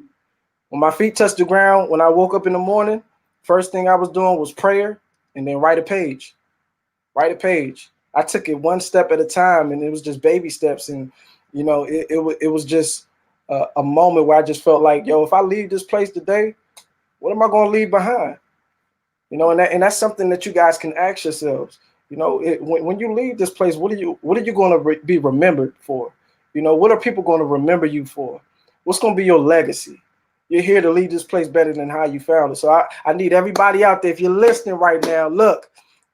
When my feet touched the ground, when I woke up in the morning, first thing I was doing was prayer and then write a page. Write a page. I took it 1 step at a time, and it was just baby steps. And, you know, it was just a moment where I just felt like, yo, if I leave this place today, what am I going to leave behind? You know, and that's something that you guys can ask yourselves. You know, when you leave this place, what are you going to be remembered for? You know, what are people going to remember you for? What's going to be your legacy? You're here to leave this place better than how you found it. So I need everybody out there, if you're listening right now, look,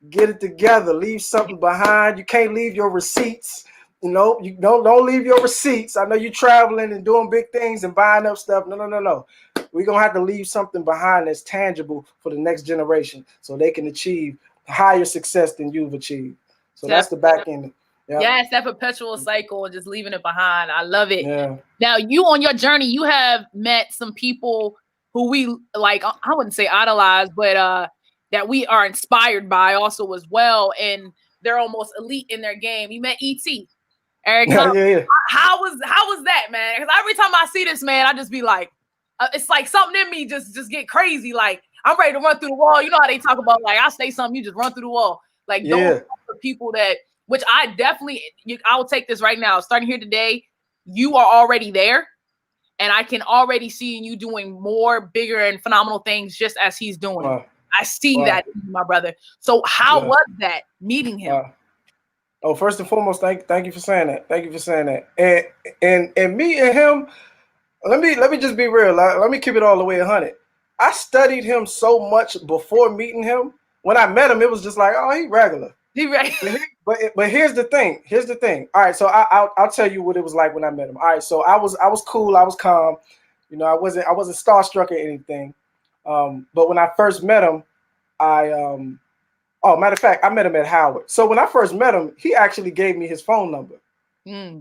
get it together. Leave something behind. You can't leave your receipts. You know, you don't leave your receipts. I know you're traveling and doing big things and buying up stuff. No. We're going to have to leave something behind that's tangible for the next generation so they can achieve higher success than you've achieved. So that's the back end. Yeah. Yes, that perpetual cycle and just leaving it behind. I love it. Yeah. Now, you on your journey, you have met some people who we like, I wouldn't say idolize, but that we are inspired by also as well. And they're almost elite in their game. You met E.T. Eric. Yeah. How was that, man? Because every time I see this man, I just be like, it's like something in me just get crazy. Like, I'm ready to run through the wall. You know how they talk about, like, I say something, you just run through the wall. Like, those people that, which I definitely, I will take this right now. Starting here today, you are already there. And I can already see you doing more, bigger, and phenomenal things just as he's doing. I see that, my brother. So how was that, meeting him? Oh, first and foremost, thank you for saying that. Thank you for saying that. And me and him, let me just be real. Let me keep it all the way 100. I studied him so much before meeting him. When I met him, it was just like, oh, he regular. But here's the thing. All right, so I'll tell you what it was like when I met him. All right, so I was cool. I was calm. You know, I wasn't starstruck or anything. But when I first met him, matter of fact, I met him at Howard. So when I first met him, he actually gave me his phone number.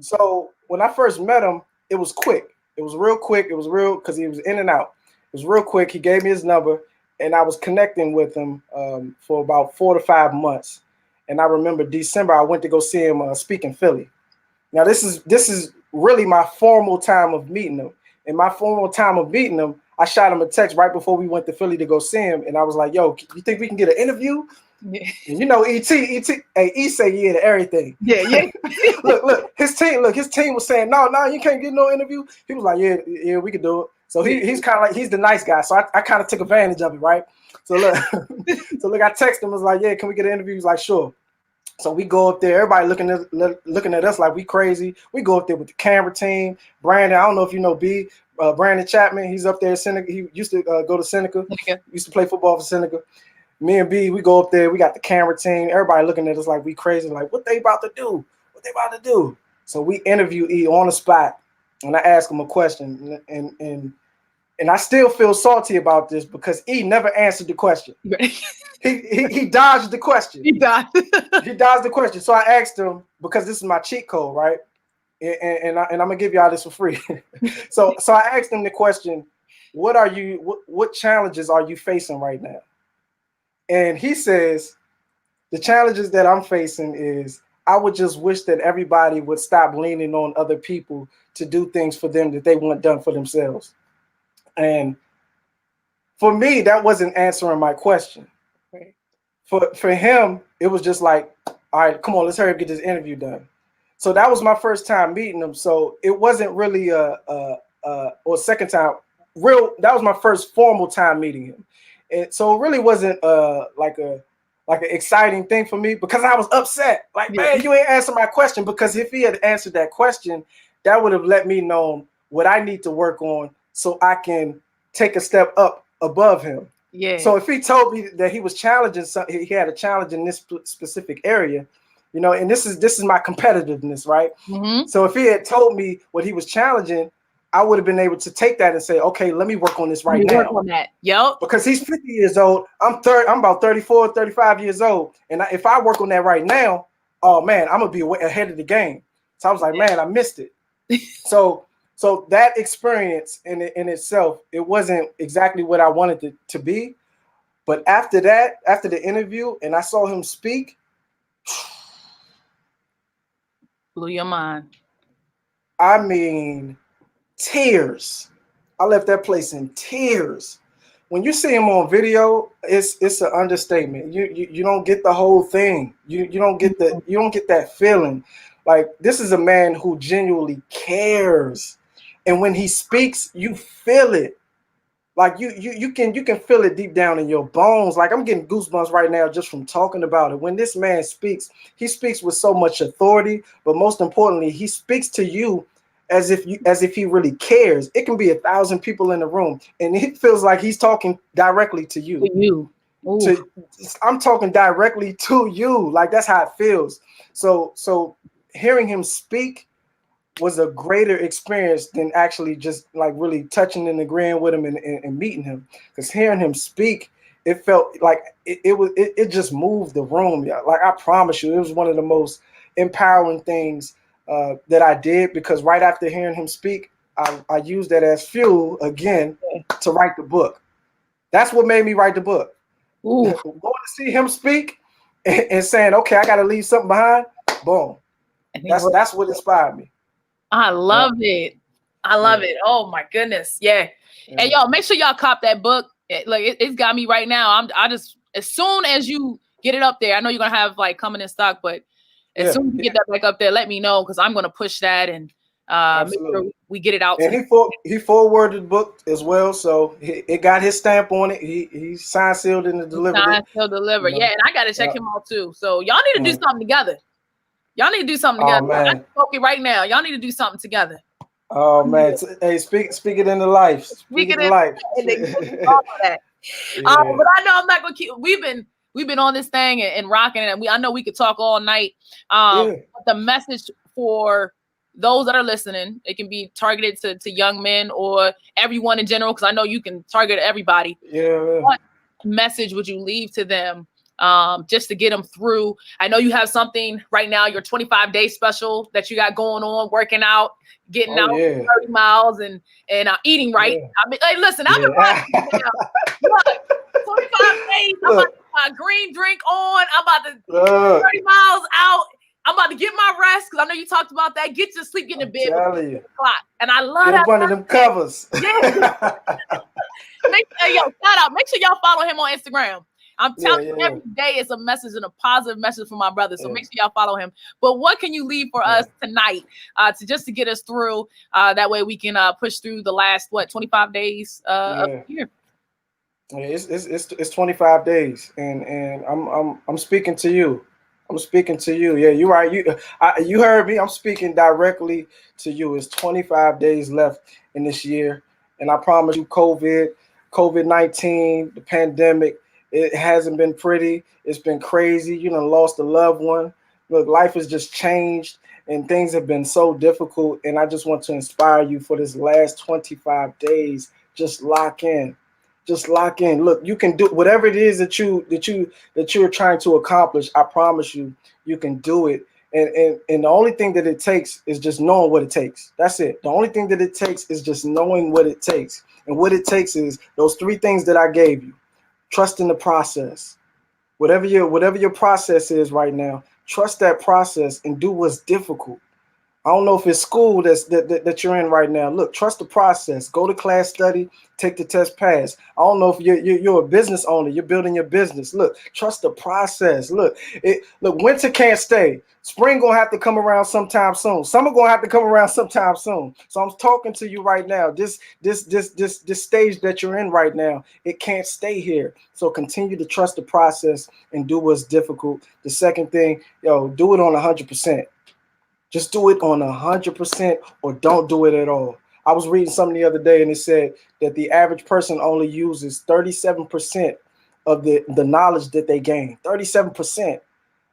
So when I first met him, it was quick. It was real quick. It was real because he was in and out. It was real quick. He gave me his number, and I was connecting with him for about 4 to 5 months. And I remember December, I went to go see him speak in Philly. Now this is really my formal time of meeting him. In my formal time of meeting him, I shot him a text right before we went to Philly to go see him, and I was like, "Yo, you think we can get an interview?" Yeah. And you know, hey, E say yeah to everything. Yeah. look, his team was saying, no, you can't get no interview. He was like, yeah, we can do it. So he's kind of like, he's the nice guy. So I kind of took advantage of it, right? So look, I texted him, was like, yeah, can we get an interview? He's like, sure. So we go up there, everybody looking at us like we crazy. We go up there with the camera team. Brandon, I don't know if you know B, Brandon Chapman. He's up there at Seneca. He used to go to Seneca. Used to play football for Seneca. Me and B, we go up there. We got the camera team. Everybody looking at us like we crazy. Like, what they about to do? What they about to do? So we interview E on the spot, and I ask him a question, and I still feel salty about this because E never answered the question. He dodged the question. He dodged the question. So I asked him, because this is my cheat code, right? And I'm gonna give y'all this for free. so I asked him the question, what challenges are you facing right now? And he says, the challenges that I'm facing is I would just wish that everybody would stop leaning on other people to do things for them that they want done for themselves. And for me, that wasn't answering my question. Right. For him, it was just like, all right, come on, let's hurry up, get this interview done. So that was my first time meeting him. So it wasn't really or second time, that was my first formal time meeting him. And so it really wasn't like an exciting thing for me because I was upset. Like, man, you ain't answered my question, because if he had answered that question, that would have let me know what I need to work on so I can take a step up above him. Yeah. So if he told me that he was challenging something, he had a challenge in this specific area, you know, and this is my competitiveness, right? Mm-hmm. So if he had told me what he was challenging, I would have been able to take that and say, okay, let me work on this right now. Work on that. Yep. Because he's 50 years old. I'm about 34, 35 years old. And if I work on that right now, oh man, I'm gonna be ahead of the game. So I was like, man, I missed it. So that experience in itself, it wasn't exactly what I wanted it to be. But after that, after the interview, and I saw him speak, blew your mind. I mean, tears. I left that place in tears. When you see him on video, it's an understatement. You don't get the whole thing. You don't get that feeling. Like, this is a man who genuinely cares, and when he speaks, you feel it. Like you can feel it deep down in your bones. Like, I'm getting goosebumps right now just from talking about it. When this man speaks, he speaks with so much authority, but most importantly, he speaks to you as if he really cares. It can be 1,000 people in the room, and it feels like he's talking directly to you. I'm talking directly to you. Like, that's how it feels. So hearing him speak was a greater experience than actually just like really touching and agreeing with him and meeting him. Because hearing him speak, it felt like it just moved the room. Yeah. Like, I promise you, it was one of the most empowering things that I did, because right after hearing him speak, I used that as fuel again to write the book. That's what made me write the book. Going to see him speak and saying, okay, I got to leave something behind. Boom. That's what inspired me. I love it. I love it. Oh my goodness. Yeah. And y'all, make sure y'all cop that book. It's got me right now. I just, as soon as you get it up there, I know you're going to have like coming in stock, but as soon as you get that back up there, let me know, because I'm going to push that and make sure we get it out. And he forwarded the book as well, so it got his stamp on it. He signed, sealed, and delivered. Signed, sealed, delivered. You know? Yeah, and I got to check him out too. So y'all need to do something together. Y'all need to do something together. I'm talking right now. Y'all need to do something together. Oh man! Hey, speak it into life. Speak it into life. All of that. But I know I'm not gonna keep. We've been on this thing and rocking it, and I know we could talk all night. But the message for those that are listening, it can be targeted to young men or everyone in general, because I know you can target everybody. Yeah. What message would you leave to them? Just to get them through? I know you have something right now, your 25-day special that you got going on, working out, getting out 30 miles and eating right. Yeah. I mean, hey, listen, I've been watching 25 days. I'm about to put my green drink on. I'm about to 30 miles out. I'm about to get my rest because I know you talked about that. Get your sleep, get in bed before 6 o'clock. And I love Get that. up under them covers. Yeah. Shout out. Make sure y'all follow him on Instagram. I'm telling you, every day it's a message and a positive message from my brother. So make sure y'all follow him. But what can you leave for us tonight to get us through? That way we can push through the last 25 days of the year. Yeah, it's 25 days, and I'm speaking to you. I'm speaking to you. Yeah, you're right. You heard me. I'm speaking directly to you. It's 25 days left in this year, and I promise you, COVID-19, the pandemic, it hasn't been pretty. It's been crazy. You done lost a loved one. Look, life has just changed, and things have been so difficult. And I just want to inspire you for this last 25 days. Just lock in. Just lock in. Look, you can do whatever it is that you're trying to accomplish. I promise you, you can do it. And the only thing that it takes is just knowing what it takes. That's it. The only thing that it takes is just knowing what it takes. And what it takes is those 3 things that I gave you. Trust in the process. Whatever your process is right now, trust that process and do what's difficult. I don't know if it's school that you're in right now. Look, trust the process. Go to class, study, take the test, pass. I don't know if you're a business owner. You're building your business. Look, trust the process. Look, winter can't stay. Spring gonna have to come around sometime soon. Summer gonna have to come around sometime soon. So I'm talking to you right now. This stage that you're in right now, it can't stay here. So continue to trust the process and do what's difficult. The second thing, do it on 100%. Just do it on 100% or don't do it at all. I was reading something the other day and it said that the average person only uses 37% of the knowledge that they gain. 37%.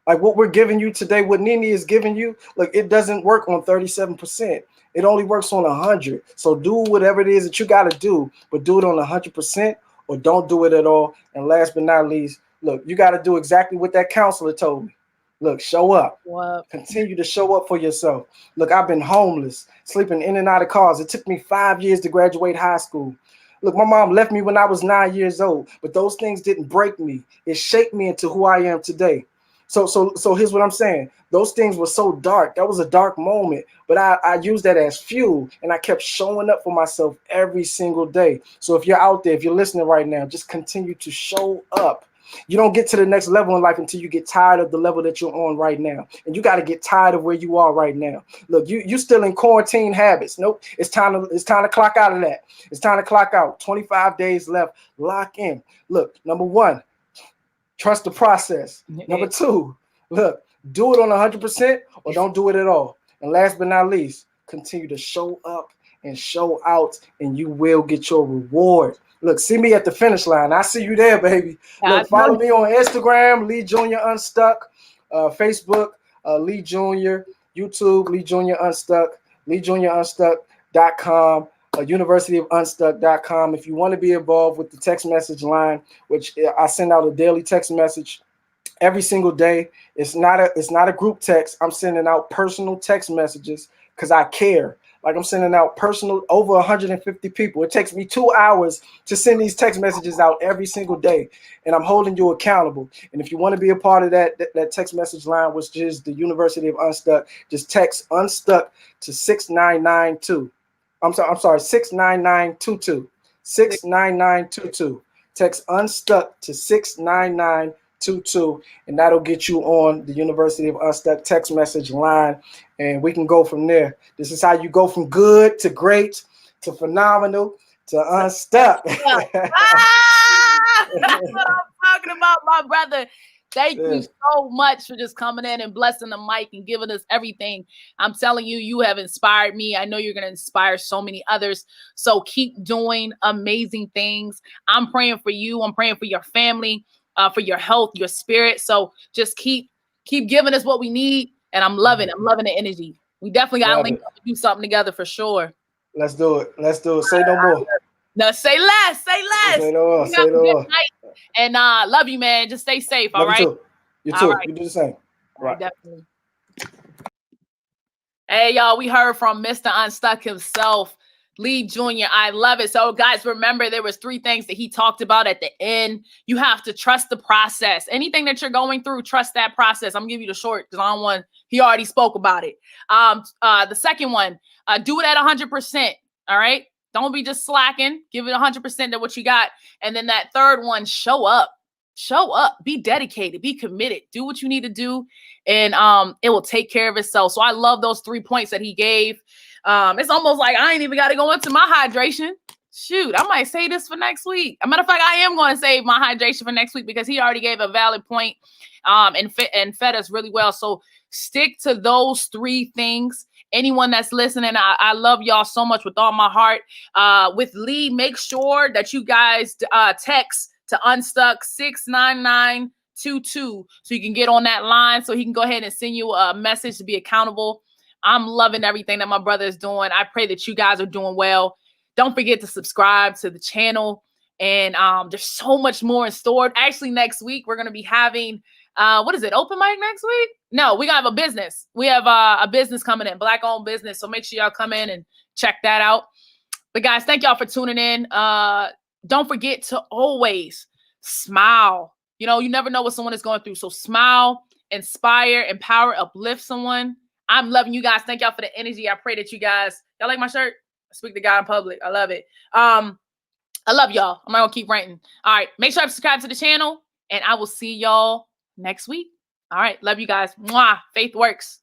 Like what we're giving you today, what Nee Nee is giving you, look, it doesn't work on 37%. It only works on 100. So do whatever it is that you got to do, but do it on 100% or don't do it at all. And last but not least, look, you got to do exactly what that counselor told me. Look, show up. Continue to show up for yourself. Look, I've been homeless, sleeping in and out of cars. It took me 5 years to graduate high school. Look, my mom left me when I was 9 years old, but those things didn't break me. It shaped me into who I am today. So here's what I'm saying. Those things were so dark. That was a dark moment, but I used that as fuel, and I kept showing up for myself every single day. So if you're out there, if you're listening right now, just continue to show up. You don't get to the next level in life until you get tired of the level that you're on right now. And you got to get tired of where you are right now. Look, you still in quarantine habits. Nope. It's time to clock out of that. It's time to clock out. 25 days left. Lock in. Look, number 1, trust the process. Number 2, look, do it on 100% or don't do it at all. And last but not least, continue to show up and show out, and you will get your reward. Look, see me at the finish line. I see you there, baby. Look, follow me on Instagram, Lee Jr. Unstuck, Facebook, Lee Jr., YouTube, Lee Jr. Unstuck, LeeJrUnstuck.com, UniversityofUnstuck.com. If you want to be involved with the text message line, which I send out a daily text message every single day. It's not a group text. I'm sending out personal text messages because I care. Like I'm sending out personal over 150 people. It takes me 2 hours to send these text messages out every single day, and I'm holding you accountable. And if you want to be a part of that text message line, which is the University of Unstuck, just text Unstuck to 6992. I'm sorry, 69922. 69922. Text Unstuck to 69922, and that'll get you on the University of Unstuck text message line, and we can go from there. This is how you go from good to great to phenomenal to unstuck. That's what I'm talking about, my brother. Thank you so much for just coming in and blessing the mic and giving us everything. I'm telling you, you have inspired me. I know you're going to inspire so many others. So keep doing amazing things. I'm praying for you. I'm praying for your family, for your health, your spirit. So just keep giving us what we need. And I'm loving it. I'm loving the energy. We definitely got to link up and do something together for sure. Let's do it. Say no more. No, say less. Say less. Say no more. Say no more. And love you, man. Just stay safe. All right. You too. Right. You do the same. Right. Definitely. Hey, y'all. We heard from Mr. Unstuck himself, Lee Jr., I love it. So guys, remember there was 3 things that he talked about at the end. You have to trust the process. Anything that you're going through, trust that process. I'm gonna give you the short because I don't want, he already spoke about it. The second one, do it at 100%. All right. Don't be just slacking. Give it 100% of what you got. And then that third one, show up. Show up. Be dedicated. Be committed. Do what you need to do, and it will take care of itself. So I love those 3 points that he gave. It's almost like I ain't even got to go into my hydration. Shoot, I might say this for next week. As a matter of fact, I am going to save my hydration for next week because he already gave a valid point, and fed us really well. So stick to those 3 things. Anyone that's listening, I love y'all so much with all my heart. With Lee, make sure that you guys text to Unstuck 69922 so you can get on that line so he can go ahead and send you a message to be accountable. I'm loving everything that my brother is doing. I pray that you guys are doing well. Don't forget to subscribe to the channel. And there's so much more in store. Actually, next week, we're going to be having, what is it, open mic next week? No, we're going to have a business. We have a business coming in, Black-owned business. So make sure y'all come in and check that out. But guys, thank y'all for tuning in. Don't forget to always smile. You know, you never know what someone is going through. So smile, inspire, empower, uplift someone. I'm loving you guys. Thank y'all for the energy. I pray that you guys, y'all like my shirt? I speak to God in public. I love it. I love y'all. I'm not going to keep ranting. All right. Make sure to subscribe to the channel, and I will see y'all next week. All right. Love you guys. Mwah. Faith works.